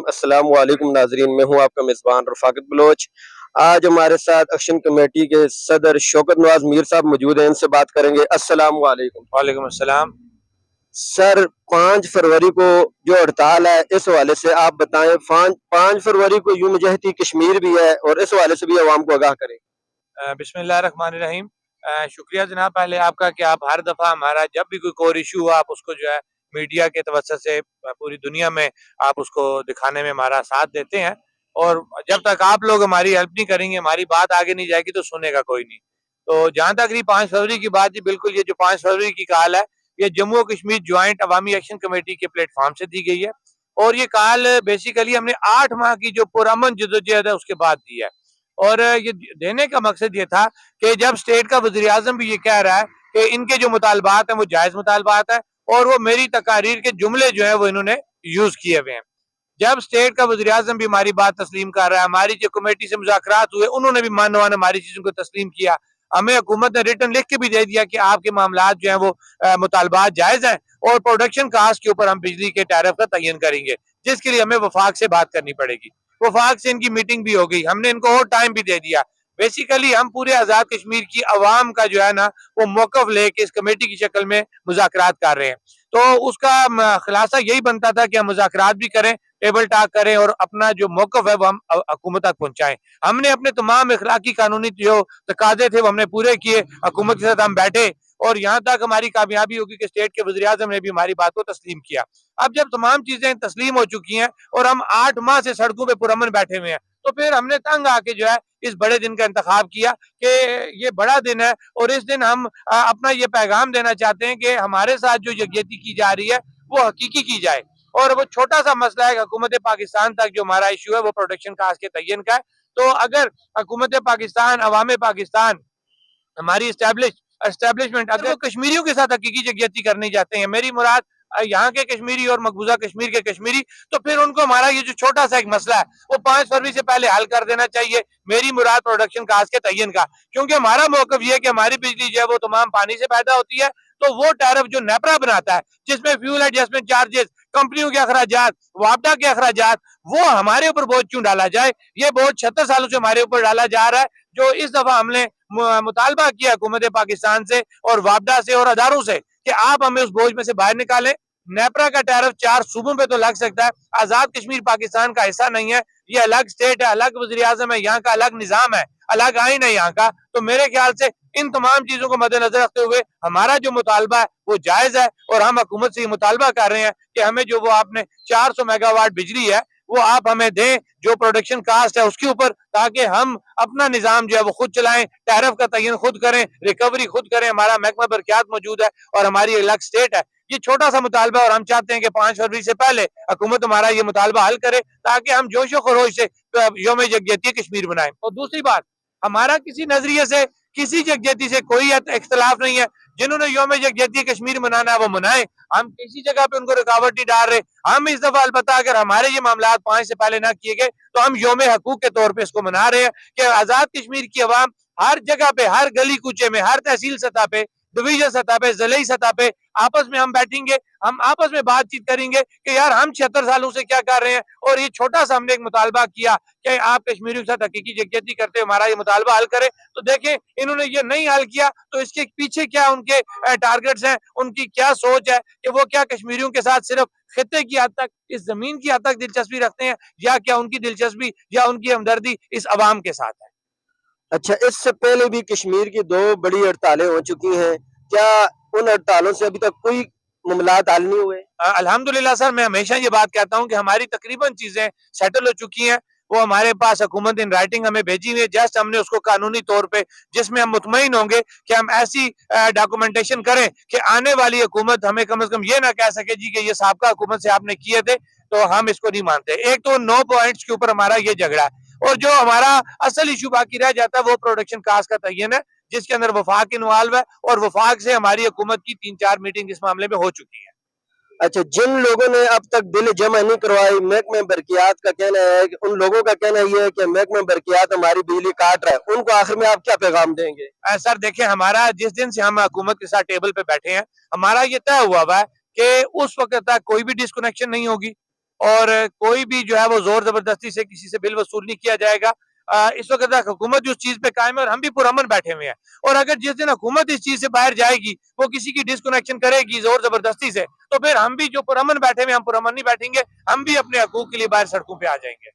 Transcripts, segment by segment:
अस्सलाम वालेकुम नाजरीन, मैं हूं आपका मेज़बान रफ़ाकत बलोच। आज हमारे साथ एक्शन कमेटी के सदर शौकत नवाज मीर साहब मौजूद हैं, इनसे बात करेंगे। अस्सलाम वालेकुम वालेकुम अस्सलाम। सर। 5 फरवरी को जो हड़ताल है, इस हवाले से आप बताएं। 5 फरवरी को यूम जहती कश्मीर भी है और इस हवाले से भी अवाम को आगाह करें। बिस्मिल्लाहिर्रहमानिर्रहीम। शुक्रिया जनाब पहले आपका कि आप हर दफ़ा हमारा जब भी कोई कोर इशू हुआ आप उसको जो है मीडिया के तवज्जो से पूरी दुनिया में आप उसको दिखाने में हमारा साथ देते हैं। और जब तक आप लोग हमारी हेल्प नहीं करेंगे, हमारी बात आगे नहीं जाएगी तो सुनेगा कोई नहीं। तो जहाँ तक रही 5 फरवरी की बात, जी बिल्कुल, ये जो 5 फरवरी की कॉल है, ये जम्मू और कश्मीर ज्वाइंट अवामी एक्शन कमेटी के प्लेटफॉर्म से दी गई है। और ये कॉल बेसिकली हमने 8 माह की जो पुरअमन जदोजहद है उसके बाद दी है। और ये देने का मकसद ये था कि जब स्टेट का वज़ीर आज़म भी ये कह रहा है कि इनके जो मुतालबात हैं वो जायज़ मुतालबात है, और वो मेरी तकारीर के जुमले जो है वो इन्होंने यूज किए हुए हैं। जब स्टेट का वज़ीर आज़म भी हमारी बात तस्लीम कर रहा है, हमारी जो कमेटी से मुज़ाकरात हुए उन्होंने भी मान हमारी चीज़ों को तस्लीम किया। हमें हुकूमत ने रिटन लिख के भी दे दिया कि आपके मामलात जो हैं वो मुतालबात जायज़ हैं, और प्रोडक्शन कास्ट के ऊपर हम बिजली के टैरिफ का तयन करेंगे, जिसके लिए हमें वफाक से बात करनी पड़ेगी। वफाक से इनकी मीटिंग भी हो गई, हमने इनको और टाइम भी दे दिया। बेसिकली हम पूरे आज़ाद कश्मीर की अवाम का जो है ना वो मौकफ लेके इस कमेटी की शक्ल में मुज़ाकरात कर रहे हैं। तो उसका खुलासा यही बनता था कि हम मुज़ाकरात भी करें, टेबल टॉक करें, और अपना जो मौकफ है वो हम हुकूमत तक पहुंचाएं। हमने अपने तमाम इखलाकी कानूनी जो तकाजे थे वो हमने पूरे किए, हुकूमत के साथ हम बैठे, और यहाँ तक हमारी कामयाबी होगी कि स्टेट के वज़ीर आज़म ने भी हमारी बात को तस्लीम किया। अब जब तमाम चीजें तस्लीम हो चुकी हैं और हम 8 माह से सड़कों पे पुरअमन बैठे हुए हैं, तो फिर हमने तंग आके जो है इस बड़े दिन का इंतखाब किया कि ये बड़ा दिन है, और इस दिन हम अपना ये पैगाम देना चाहते हैं कि हमारे साथ जो यकजहती की जा रही है वो हकीकी की जाए। और वो छोटा सा मसला है, हुकूमत पाकिस्तान तक जो हमारा इशू है वो प्रोटेक्शन कास्ट के तयन का है। तो अगर हुकूमत पाकिस्तान, अवाम पाकिस्तान, हमारी एस्टेब्लिशमेंट अगर वो कश्मीरियों के साथ हकीकी यकजहती करने जाते हैं, मेरी मुराद यहाँ के कश्मीरी और मकबूजा कश्मीर के कश्मीरी, तो फिर उनको हमारा ये जो छोटा सा एक मसला है वो 5 फरवरी से पहले हल कर देना चाहिए। मेरी मुराद प्रोडक्शन कास्ट के तयन का, क्योंकि हमारा मौकफ ये है कि हमारी बिजली जो है वो तमाम पानी से पैदा होती है। तो वो टैरिफ जो नेपरा बनाता है, जिसमें फ्यूल एडजस्टमेंट चार्जेस, कंपनियों के अखराजात, वापडा के अखराजात, वो हमारे ऊपर बोझ क्यों डाला जाए? ये बोझ 76 सालों से हमारे ऊपर डाला जा रहा है। जो इस दफा हमने मुतालबा किया हुकूमत पाकिस्तान से और वापडा से और अदारों से कि आप हमें उस बोझ में से बाहर निकालें। नेपरा का टैरिफ 4 सूबों पे तो लग सकता है, आजाद कश्मीर पाकिस्तान का हिस्सा नहीं है, ये अलग स्टेट है, अलग वज़ीर आज़म है, यहाँ का अलग निजाम है, अलग आइन है यहाँ का। तो मेरे ख्याल से इन तमाम चीजों को मद्देनजर रखते हुए हमारा जो मुतालबा है वो जायज है, और हम हुकूमत से मुतालबा कर रहे हैं कि हमें जो वो आपने 400 मेगावाट बिजली है वो आप हमें दें, जो प्रोडक्शन कास्ट है उसके ऊपर, ताकि हम अपना निजाम जो है वो खुद चलाएं, टैरिफ का तयन खुद करें, रिकवरी खुद करें। हमारा महकमा बरकियात मौजूद है और हमारी अलग स्टेट है। ये छोटा सा मुतालबा है, और हम चाहते हैं कि 5 फरवरी से पहले हुकूमत हमारा ये मुतालबा हल करे, ताकि हम जोशो खरोश से योम यकजहती कश्मीर बनाएं। और दूसरी बात, हमारा किसी नजरिए से किसी यकजहती से कोई इख्तलाफ नहीं है। जिन्होंने योम यकजहती कश्मीर मनाना है वो मनाए, हम किसी जगह पे उनको रुकावट नहीं डाल रहे। हम इस दफा अलबत्ता अगर हमारे ये मामला 5 से पहले ना किए गए तो हम योम हकूक के तौर पे इसको मना रहे हैं कि आजाद कश्मीर की अवाम हर जगह पे, हर गली कूचे में, हर तहसील सतह पे, डिवीजन सतह पे, जिले सतह पे आपस में हम बैठेंगे, हम आपस में बातचीत करेंगे कि यार हम 76 सालों से क्या कर रहे हैं। और ये छोटा सा हमने एक मुतालबा किया कि आप कश्मीरियों के साथ हकीकी यकजहती करते हुए हमारा ये मुतालबा हल करें। तो देखें, इन्होंने ये नहीं हल किया तो इसके पीछे क्या उनके टारगेट्स हैं, उनकी क्या सोच है कि वो क्या कश्मीरियों के साथ सिर्फ खित्ते की हद तक, इस जमीन की हद तक दिलचस्पी रखते हैं, या क्या उनकी दिलचस्पी या उनकी हमदर्दी इस अवाम के साथ है। अच्छा, इससे पहले भी कश्मीर की 2 बड़ी हड़तालें हो चुकी हैं। क्या उन हड़तालों से अभी तक कोई मामलात हल नहीं हुए? अल्हम्दुलिल्लाह सर, मैं हमेशा ये बात कहता हूँ कि हमारी तकरीबन चीजें सेटल हो चुकी हैं। वो हमारे पास हुकूमत इन राइटिंग हमें भेजी हुई है, जस्ट हमने उसको कानूनी तौर पे, जिसमें हम मुतमईन होंगे कि हम ऐसी डॉक्यूमेंटेशन करें कि आने वाली हुकूमत हमें कम से कम ये ना कह सके जी कि ये साबका हुकूमत से आपने किए थे तो हम इसको नहीं मानते। एक तो 9 पॉइंट्स के ऊपर हमारा ये झगड़ा है, और जो हमारा असल इशू बाकी रह जाता है वो प्रोडक्शन कास्ट का तयन है, जिसके अंदर वफाक इन्वॉल्व है, और वफाक से हमारी हुकूमत की 3-4 मीटिंग इस मामले में हो चुकी है। अच्छा, जिन लोगों ने अब तक बिल जमा नहीं करवाई, महकमे बरकियात का कहना है कि उन लोगों का कहना ये है कि महकमे बरकियात हमारी बिजली काट रहा है, उनको आखिर में आप क्या पैगाम देंगे? सर देखिए, हमारा जिस दिन से हम हुकूमत के साथ टेबल पे बैठे हैं, हमारा ये तय हुआ हुआ है कि उस वक्त तक कोई भी डिस्कनेक्शन नहीं होगी, और कोई भी जो है वो जोर जबरदस्ती से किसी से बिल वसूल नहीं किया जाएगा। इस वक्त तक हुकूमत जो चीज पे कायम है और हम भी पुरअमन बैठे हुए हैं। और अगर जिस दिन हुकूमत इस चीज से बाहर जाएगी, वो किसी की डिसकनेक्शन करेगी जोर जबरदस्ती से, तो फिर हम भी जो पुरअमन बैठे हुए हम पुरअमन नहीं बैठेंगे, हम भी अपने हकूक के लिए बाहर सड़कों पे आ जाएंगे।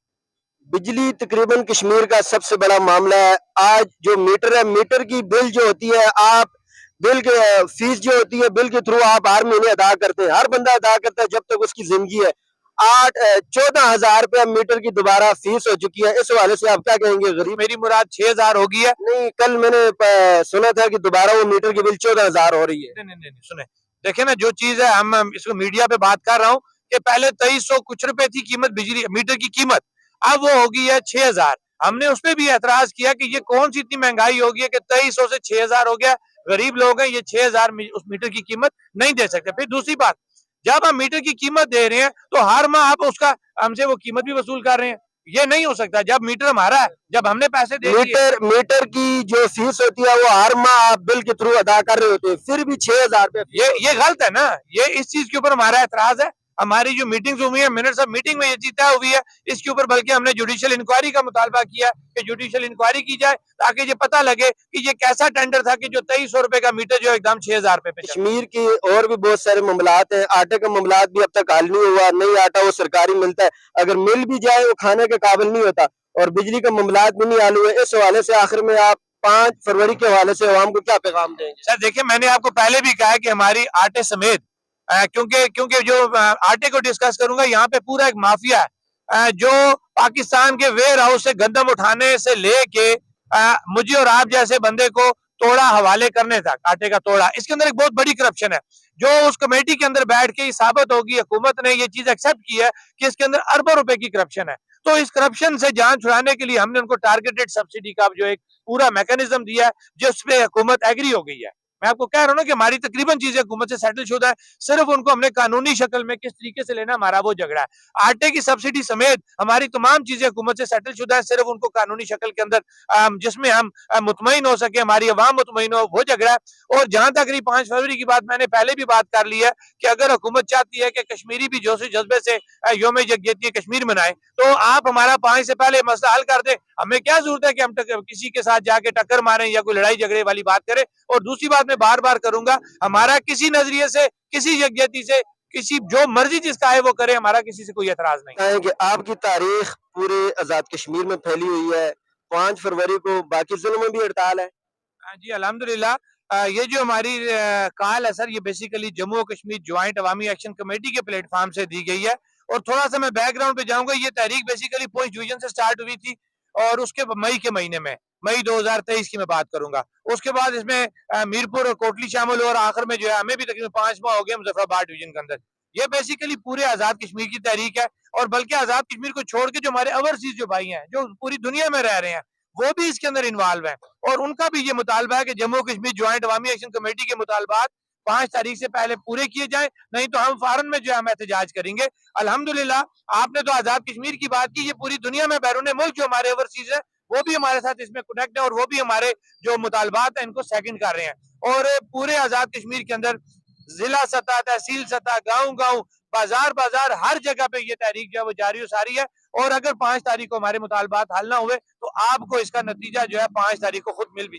बिजली तकरीबन कश्मीर का सबसे बड़ा मामला है। आज जो मीटर है, मीटर की बिल जो होती है, आप बिल के फीस जो होती है, बिल के थ्रू आप हर महीने अदा करते हैं, हर बंदा अदा करता है जब तक उसकी जिंदगी है। 14,000 रुपया मीटर की दोबारा फीस हो चुकी है। इस हवाले से आप क्या कहेंगे? गरीब मेरी मुराद 6,000 होगी है। नहीं, कल मैंने सुना था कि दोबारा वो मीटर की बिल 14,000 हो रही है। नहीं, सुने, देखे ना, जो चीज है हम इसको मीडिया पे बात कर रहा हूँ कि पहले 2300 कुछ रुपए थी कीमत बिजली मीटर की कीमत, अब वो हो गई है 6,000। हमने उस पर भी एतराज किया कि ये कौन सी इतनी महंगाई हो गई है कि 2300 से 6,000 हो गया। गरीब लोग हैं, ये 6,000 उस मीटर की कीमत नहीं दे सकते। फिर दूसरी बात, जब हम मीटर की कीमत दे रहे हैं तो हर माह आप उसका हमसे वो कीमत भी वसूल कर रहे हैं। ये नहीं हो सकता। जब मीटर हमारा है, जब हमने पैसे दे दिए, मीटर की जो फीस होती है वो हर माह आप बिल के थ्रू अदा कर रहे होते हैं, फिर भी 6,000 रुपये। ये गलत है ना। ये इस चीज के ऊपर हमारा एतराज है। हमारी जो मीटिंग्स हुई है, मिनट्स ऑफ मीटिंग में ये चीज तय हुई है। इसके ऊपर बल्कि हमने जुडिशियल इंक्वायरी का मुतालबा किया कि जुडिशियल इंक्वायरी की जाए, ताकि ये पता लगे कि ये कैसा टेंडर था कि जो 2300 रुपए का मीटर जो एकदम 6,000 रुपए पे। कश्मीर की और भी बहुत सारे मामलात हैं। आटे का मामलात भी अब तक हल नहीं हुआ। नहीं, आटा वो सरकारी मिलता है, अगर मिल भी जाए वो खाने के काबिल नहीं होता। और बिजली का मामलात भी नहीं हल हुए। इस हवाले से आखिर में आप 5 फरवरी के हवाले से अवाम को क्या पैगाम देंगे? सर देखिए, मैंने आपको पहले भी कहा है कि हमारी आटे समेत, क्योंकि क्योंकि जो आटे को डिस्कस करूंगा, यहाँ पे पूरा एक माफिया है जो पाकिस्तान के वेयर हाउस से गंदम उठाने से लेके मुझे और आप जैसे बंदे को तोड़ा हवाले करने तक, आटे का तोड़ा। इसके अंदर एक बहुत बड़ी करप्शन है जो उस कमेटी के अंदर बैठ के साबित होगी। हुकूमत ने ये चीज एक्सेप्ट की है कि इसके अंदर अरबों रुपए की करप्शन है। तो इस करप्शन से जान छुड़ाने के लिए हमने उनको टारगेटेड सब्सिडी का जो एक पूरा मैकेनिज्म दिया है, जिस पे हुकूमत एग्री हो गई है। मैं आपको कह रहा हूँ ना कि हमारी तकरीबन चीजें हुकूमत से सेटल शुदा है। सिर्फ उनको हमने कानूनी शक्ल में किस तरीके से लेना, हमारा वो झगड़ा है। आटे की सब्सिडी समेत हमारी तमाम चीजें हुकूमत से सेटल शुदा है। सिर्फ उनको कानूनी शक्ल के अंदर जिसमें हम मुतमईन हो सके, हमारी अवाम मुतमईन हो, वो झगड़ा है। और जहां तक रही 5 फरवरी की बात, मैंने पहले भी बात कर ली है कि अगर हुकूमत चाहती है कि कश्मीरी भी जोश जज्बे से योम यकजहती कश्मीर मनाए, तो आप हमारा 5 से पहले मसला हल कर दे। हमें क्या जरूरत है कि हम किसी के साथ जाके टक्कर मारें या कोई लड़ाई झगड़े वाली बात करें। और दूसरी बात मैं बार बार करूंगा, हमारा किसी नजरिए से, किसी यकजहती से, किसी जो मर्जी जिसका है वो करे, हमारा किसी से कोई एतराज नहीं है। कि आपकी तारीख पूरे आजाद कश्मीर में फैली हुई है। 5 फरवरी को बाकी जिलों में भी हड़ताल है। जी अल्हम्दुलिल्लाह। ये जो हमारी कॉल है सर, ये बेसिकली जम्मू और कश्मीर ज्वाइंट अवामी एक्शन कमेटी के प्लेटफॉर्म से दी गई है। और थोड़ा सा मैं बैकग्राउंड पे जाऊंगा। ये तहरीक बेसिकली पुंछ डिवीजन से स्टार्ट हुई थी और उसके मई के महीने में, मई 2023 की मैं बात करूंगा। उसके बाद इसमें मीरपुर और कोटली शामिल हुआ और आखिर में जो है हमें भी तकरीबन 5 माह हो गए मुजफ्फराबाद डिवीजन के अंदर। ये बेसिकली पूरे आजाद कश्मीर की तहरीक है। और बल्कि आजाद कश्मीर को छोड़ के जो हमारे ओवरसीज जो भाई हैं, जो पूरी दुनिया में रह रहे हैं, वो भी इसके अंदर इन्वॉल्व है। और उनका भी ये मुतालबा है कि जम्मू कश्मीर ज्वाइंट अवामी एक्शन कमेटी के मुतालबात 5 तारीख से पहले पूरे किए जाएं, नहीं तो हम फौरन में जो है हम एहतजाज करेंगे। अल्हम्दुलिल्लाह आपने तो आजाद कश्मीर की बात की, ये पूरी दुनिया में बैरून मुल्क जो हमारे ओवरसीज है वो भी हमारे साथ इसमें कनेक्ट है और वो भी हमारे जो मुतालबात है इनको सेकंड कर रहे हैं। और पूरे आजाद कश्मीर के अंदर जिला सतह, तहसील सतह, गाँव गाँव, बाजार बाजार, हर जगह पे ये तहरीक जो है वो जारी और सारी है। और अगर 5 तारीख को हमारे मुतालबात हल ना हुए तो आपको इसका नतीजा जो है 5 तारीख को खुद मिल भी